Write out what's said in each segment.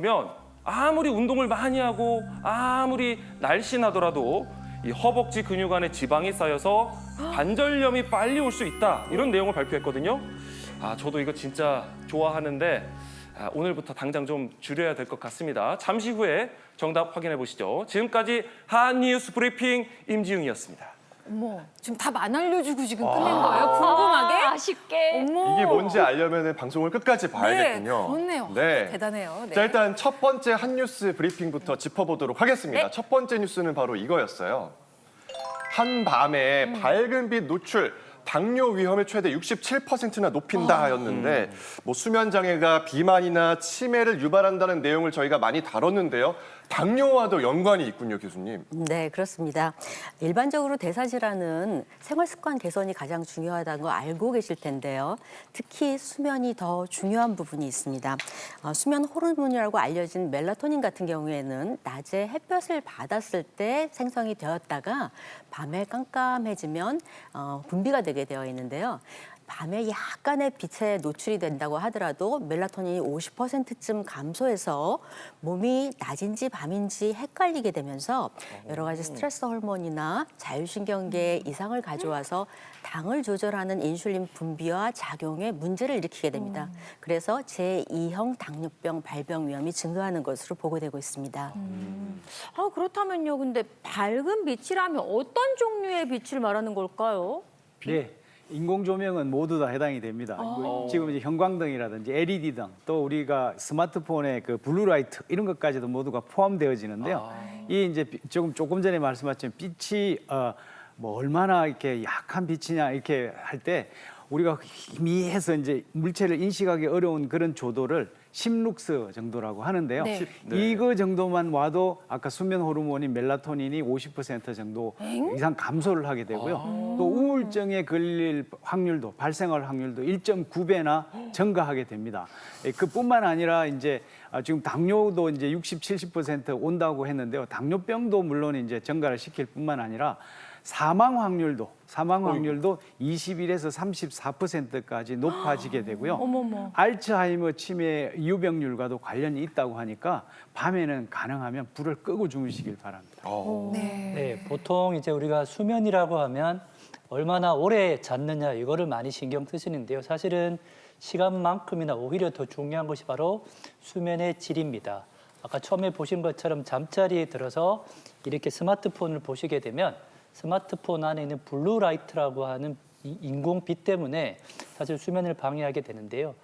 면 아무리 운동을 많이 하고 아무리 날씬하더라도 이 허벅지 근육 안에 지방이 쌓여서 관절염이 빨리 올 수 있다 이런 내용을 발표했거든요. 저도 이거 진짜 좋아하는데 오늘부터 당장 좀 줄여야 될 것 같습니다. 잠시 후에 정답 확인해 보시죠. 지금까지 한뉴스 브리핑 임지웅이었습니다. 어머, 지금 답 안 알려주고 지금 끝낸 거예요? 궁금하게? 아쉽게. 어머. 이게 뭔지 알려면 방송을 끝까지 봐야겠군요. 그렇네요. 네. 대단해요. 네. 자, 일단 첫 번째 한뉴스 브리핑부터 짚어보도록 하겠습니다. 네. 첫 번째 뉴스는 바로 이거였어요. 한밤에 밝은 빛 노출, 당뇨 위험을 최대 67%나 높인다였는데 뭐 수면 장애가 비만이나 치매를 유발한다는 내용을 저희가 많이 다뤘는데요. 당뇨와도 연관이 있군요, 교수님. 네, 그렇습니다. 일반적으로 대사질환은 생활 습관 개선이 가장 중요하다는 거 알고 계실 텐데요. 특히 수면이 더 중요한 부분이 있습니다. 수면 호르몬이라고 알려진 멜라토닌 같은 경우에는 낮에 햇볕을 받았을 때 생성이 되었다가 밤에 깜깜해지면 분비가 되게 되어 있는데요. 밤에 약간의 빛에 노출이 된다고 하더라도 멜라토닌이 50%쯤 감소해서 몸이 낮인지 밤인지 헷갈리게 되면서 여러 가지 스트레스 호르몬이나 자율신경계에 이상을 가져와서 당을 조절하는 인슐린 분비와 작용에 문제를 일으키게 됩니다. 그래서 제2형 당뇨병 발병 위험이 증가하는 것으로 보고되고 있습니다. 그렇다면요. 근데 밝은 빛이라면 어떤 종류의 빛을 말하는 걸까요? 네, 인공 조명은 모두 다 해당이 됩니다. 지금 이제 형광등이라든지 LED 등, 또 우리가 스마트폰의 그 블루라이트 이런 것까지도 모두가 포함되어지는데요. 이 이제 조금 전에 말씀하신 빛이 뭐 얼마나 이렇게 약한 빛이냐 이렇게 할 때 우리가 희미해서 이제 물체를 인식하기 어려운 그런 조도를 10룩스 정도라고 하는데요. 네. 이거 정도만 와도 아까 수면 호르몬인 멜라토닌이 50% 정도 이상 감소를 하게 되고요. 또 우울증에 걸릴 확률도 발생할 확률도 1.9배나 증가하게 됩니다. 그뿐만 아니라 이제 지금 당뇨도 이제 60, 70% 온다고 했는데요. 당뇨병도 물론 이제 증가를 시킬 뿐만 아니라 사망 확률도 21에서 34%까지 높아지게 되고요. 어머머. 알츠하이머 치매 유병률과도 관련이 있다고 하니까 밤에는 가능하면 불을 끄고 주무시길 바랍니다. 네, 보통 이제 우리가 수면이라고 하면 얼마나 오래 잤느냐 이거를 많이 신경 쓰시는데요. 사실은 시간만큼이나 오히려 더 중요한 것이 바로 수면의 질입니다. 아까 처음에 보신 것처럼 잠자리에 들어서 이렇게 스마트폰을 보시게 되면 스마트폰 안에 있는 블루라이트라고 하는 이 인공빛 때문에 사실 수면을 방해하게 되는데요.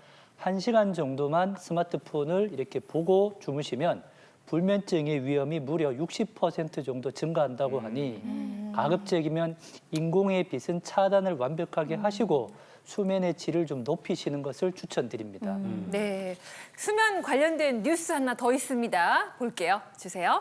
1시간 정도만 스마트폰을 이렇게 보고 주무시면 불면증의 위험이 무려 60% 정도 증가한다고 하니 가급적이면 인공의 빛은 차단을 완벽하게 하시고 수면의 질을 좀 높이시는 것을 추천드립니다. 네. 수면 관련된 뉴스 하나 더 있습니다. 볼게요. 주세요.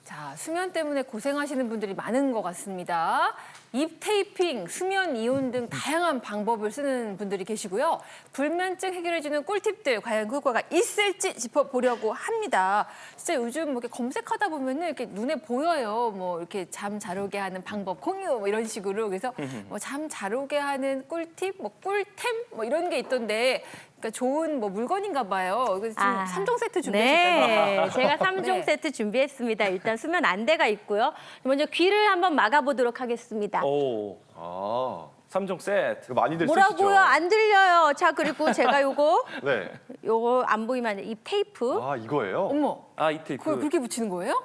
자, 수면 때문에 고생하시는 분들이 많은 것 같습니다. 입 테이핑, 수면 이온 등 다양한 방법을 쓰는 분들이 계시고요. 불면증 해결해주는 꿀팁들 과연 효과가 있을지 짚어보려고 합니다. 진짜 요즘 뭐 이렇게 검색하다 보면은 이렇게 눈에 보여요. 뭐 이렇게 잠 잘 오게 하는 방법 공유 뭐 이런 식으로 그래서 뭐 잠 잘 오게 하는 꿀팁, 뭐 꿀템 뭐 이런 게 있던데. 그러니까 좋은 뭐 물건인가 봐요. 그래서 지금 3종 세트 준비하셨다고요? 네, 제가 3종 네. 세트 준비했습니다. 일단 수면 안대가 있고요. 먼저 귀를 한번 막아보도록 하겠습니다. 오, 아, 3종 세트. 이거 많이들 뭐라고요? 쓰시죠? 안 들려요. 자, 그리고 제가 네. 요거 안 보이면 이 테이프. 아, 이거예요? 어머, 이 테이프. 그걸 그렇게 붙이는 거예요?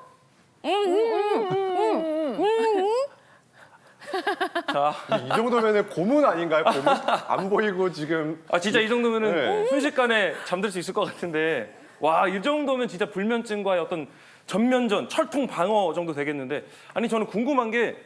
자, 이 정도면 고문 아닌가요? 고문? 안 보이고 지금. 진짜 이 정도면은 네. 순식간에 잠들 수 있을 것 같은데 와, 이 정도면 진짜 불면증과의 어떤 전면전, 철통 방어 정도 되겠는데 아니 저는 궁금한 게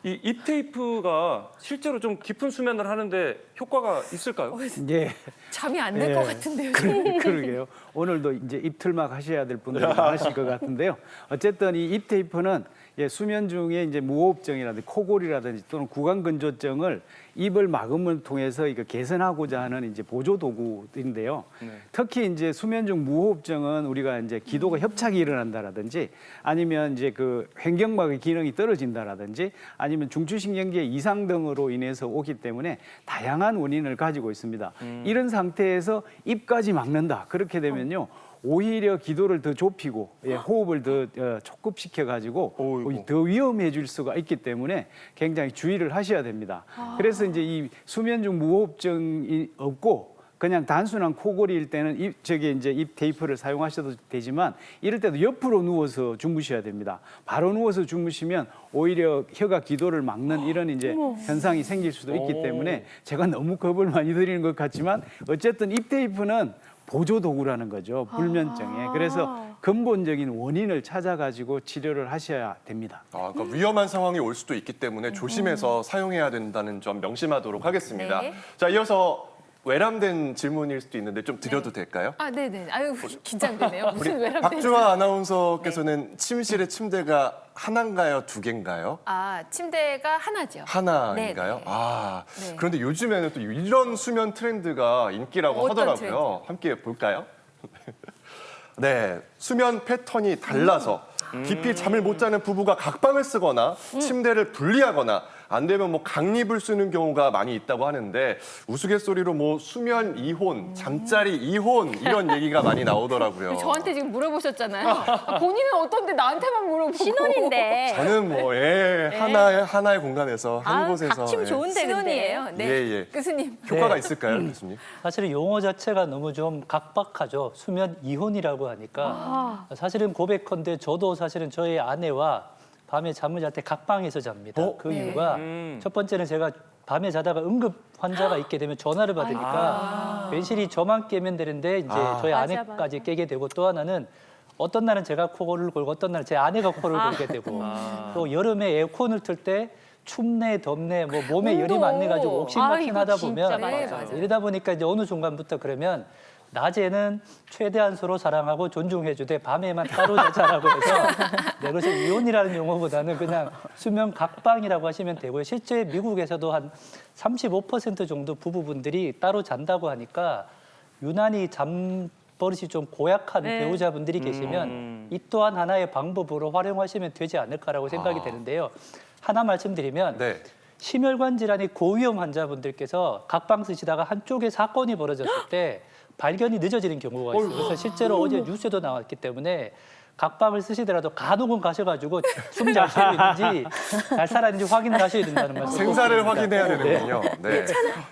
이 입 테이프가 실제로 좀 깊은 수면을 하는데 효과가 있을까요? 예. 잠이 안 될 것 같은데요. 그러게요. 오늘도 이제 입틀막 하셔야 될 분들이 많으실 것 같은데요. 어쨌든 이 입 테이프는 수면 중에 이제 무호흡증이라든지 코골이라든지 또는 구강건조증을 입을 막음을 통해서 이거 개선하고자 하는 이제 보조 도구인데요. 특히 이제 수면 중 무호흡증은 우리가 이제 기도가 협착이 일어난다라든지 아니면 이제 그 횡격막의 기능이 떨어진다라든지 아니면 중추신경계 이상 등으로 인해서 오기 때문에 다양한 원인을 가지고 있습니다. 이런 상태에서 입까지 막는다. 그렇게 되면요. 오히려 기도를 더 좁히고 호흡을 더 촉급시켜 가지고 어이구. 더 위험해질 수가 있기 때문에 굉장히 주의를 하셔야 됩니다. 그래서 이제 이 수면 중 무호흡증이 없고 그냥 단순한 코골이일 때는 입 테이프를 사용하셔도 되지만 이럴 때도 옆으로 누워서 주무셔야 됩니다. 바로 누워서 주무시면 오히려 혀가 기도를 막는 이런 이제 현상이 생길 수도 있기 때문에 제가 너무 겁을 많이 드리는 것 같지만 어쨌든 입 테이프는 보조 도구라는 거죠. 불면증에. 그래서 근본적인 원인을 찾아가지고 치료를 하셔야 됩니다. 그러니까 위험한 상황이 올 수도 있기 때문에 조심해서 사용해야 된다는 점 명심하도록 하겠습니다. 네. 자, 이어서 외람된 질문일 수도 있는데 좀 드려도 될까요? 아, 네네. 아유, 긴장되네요. 무슨 외람된 박주아 아나운서께서는 침실에 침대가 하나인가요, 두 개인가요? 아, 침대가 하나죠. 하나인가요? 네, 네. 네. 네. 그런데 요즘에는 또 이런 수면 트렌드가 인기라고 어떤 하더라고요. 함께 볼까요? 네, 수면 패턴이 달라서 깊이 잠을 못 자는 부부가 각방을 쓰거나 침대를 분리하거나 안 되면 뭐 강립을 쓰는 경우가 많이 있다고 하는데 우스갯소리로 뭐 수면 이혼, 잠자리 이혼 이런 얘기가 많이 나오더라고요. 저한테 지금 물어보셨잖아요. 본인은 어떤데 나한테만 물어보고. 신혼인데. 저는 뭐 하나의 공간에서 한 곳에서 각침 좋은데 신혼이에요. 근데. 네. 예, 예. 교수님. 효과가 네. 있을까요, 교수님? 사실은 용어 자체가 너무 좀 각박하죠. 수면 이혼이라고 하니까 사실은 고백컨대 저도 사실은 저희 아내와 밤에 잠을 잘 때 각방에서 잡니다. 그 네. 이유가 첫 번째는 제가 밤에 자다가 응급 환자가 있게 되면 전화를 받으니까 괜시리 저만 깨면 되는데 이제 저희 맞아, 아내까지 깨게 되고 또 하나는 어떤 날은 제가 코를 골고 어떤 날은 제 아내가 코를 골게 되고 또 여름에 에어컨을 틀 때 춥네 덥네 뭐 몸에 열이 온도. 많네 가지고 옥신각신 이거 하다 진짜 보면 네, 맞아요. 이러다 보니까 이제 어느 순간부터 그러면 낮에는 최대한 서로 사랑하고 존중해주되 밤에만 따로 자자라고 해서 네, 그래서 이혼이라는 용어보다는 그냥 수면 각방이라고 하시면 되고요. 실제 미국에서도 한 35% 정도 부부분들이 따로 잔다고 하니까 유난히 잠버릇이 좀 고약한 네. 배우자분들이 계시면 이 또한 하나의 방법으로 활용하시면 되지 않을까라고 생각이 되는데요. 하나 말씀드리면 네. 심혈관 질환이 고위험 환자분들께서 각방 쓰시다가 한쪽에 사건이 벌어졌을 때 발견이 늦어지는 경우가 있어요. 그래서 실제로 어제 뉴스에도 나왔기 때문에 각방을 쓰시더라도 간혹은 가셔가지고 숨 잘 쉬고 있는지 잘 살아있는지 확인을 하셔야 된다는 말씀. 생사를 확인해야 되는군요. 네.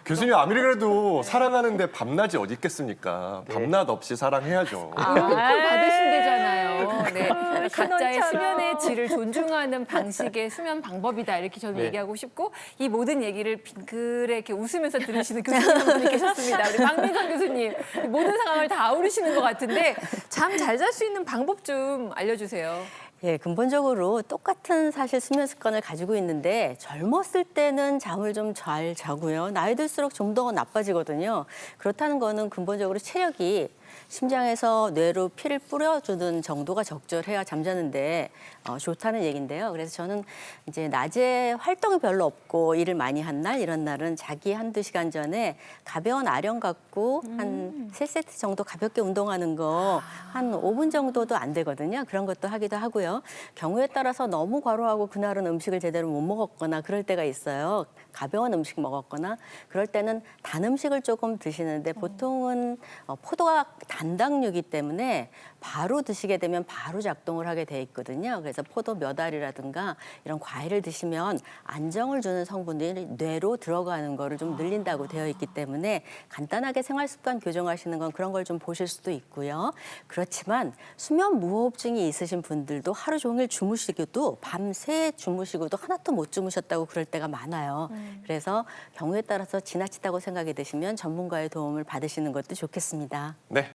교수님 아무리 그래도 사랑하는데 밤낮이 어디 있겠습니까? 밤낮 없이 사랑해야죠. 콜 받으신대잖아요. 네. 각자의 신혼처럼. 수면의 질을 존중하는 방식의 수면 방법이다. 이렇게 저는 얘기하고 싶고 이 모든 얘기를 빙그레 이렇게 웃으면서 들으시는 교수님 한 분이 계셨습니다. 우리 박민선 교수님. 이 모든 상황을 다 아우르시는 것 같은데 잠 잘 잘 수 있는 방법 좀 알려주세요. 예, 근본적으로 똑같은 사실 수면 습관을 가지고 있는데 젊었을 때는 잠을 좀 잘 자고요. 나이 들수록 좀 더 나빠지거든요. 그렇다는 거는 근본적으로 체력이 심장에서 뇌로 피를 뿌려주는 정도가 적절해야 잠자는데 좋다는 얘기인데요. 그래서 저는 이제 낮에 활동이 별로 없고 일을 많이 한 날 이런 날은 자기 한두 시간 전에 가벼운 아령 갖고 한 3세트 정도 가볍게 운동하는 거 한 5분 정도도 안 되거든요. 그런 것도 하기도 하고요. 경우에 따라서 너무 과로하고 그날은 음식을 제대로 못 먹었거나 그럴 때가 있어요. 가벼운 음식 먹었거나 그럴 때는 단 음식을 조금 드시는데 보통은 포도가 단당류이기 때문에 바로 드시게 되면 바로 작동을 하게 돼 있거든요. 그래서 포도 몇 알이라든가 이런 과일을 드시면 안정을 주는 성분들이 뇌로 들어가는 거를 좀 늘린다고 되어 있기 때문에 간단하게 생활 습관 교정하시는 건 그런 걸 좀 보실 수도 있고요. 그렇지만 수면 무호흡증이 있으신 분들도 하루 종일 주무시고도 밤새 주무시고도 하나도 못 주무셨다고 그럴 때가 많아요. 그래서 경우에 따라서 지나치다고 생각이 드시면 전문가의 도움을 받으시는 것도 좋겠습니다. 네.